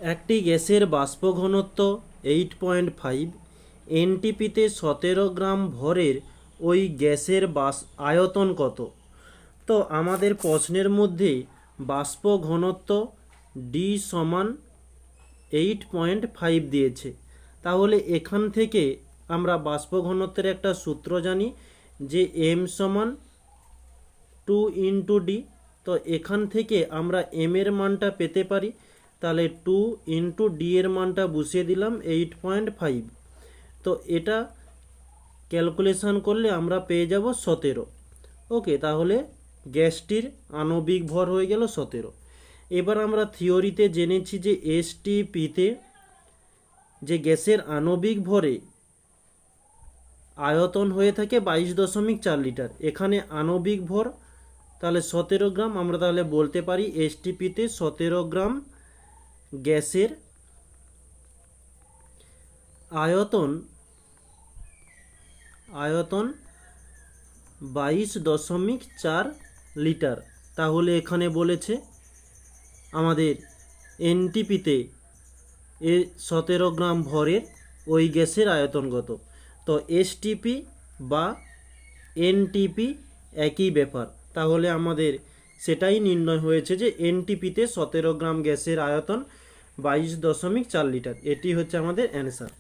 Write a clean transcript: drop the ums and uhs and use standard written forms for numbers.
একটি গ্যাসের বাষ্প ঘনত্ব 8.5, এনটিপিতে 17 গ্রাম ভরের ওই গ্যাসের আয়তন কত? তো আমাদের প্রশ্নের মধ্যে বাষ্প ঘনত্ব ডি সমান 8.5 দিয়েছে। তাহলে এখান থেকে আমরা বাষ্প ঘনত্বের একটা সূত্র জানি যে এম সমান 2 ইন্টু ডি। তো এখান থেকে আমরা এম এর মানটা পেতে পারি, তাহলে 2 ইন্টু ডি এর মানটা বসিয়ে দিলাম 8.5। তো এটা ক্যালকুলেশন করলে আমরা পেয়ে যাব 17। ওকে, তাহলে গ্যাসটির আণবিক ভর হয়ে গেল 17। এবার আমরা থিওরিতে জেনেছি যে এসটিপিতে যে গ্যাসের আণবিক ভরে আয়তন হয়ে থাকে 22.4 লিটার। এখানে আণবিক ভর তাহলে 17 গ্রাম। আমরা তাহলে বলতে পারি এসটিপিতে 17 গ্রাম গ্যাসের আয়তন 22.4 লিটার। তাহলে এখানে বলেছে আমাদের এনটিপিতে 17 গ্রাম ভরের ওই গ্যাসের আয়তন কত। তো এসটিপি বা এনটিপি একই ব্যাপার, তাহলে আমাদের সেটাই নির্ণয় হয়েছে যে এনটিপিতে 17 গ্রাম গ্যাসের আয়তন 22.4 লিটার। এটি হচ্ছে আমাদের অ্যান্সার।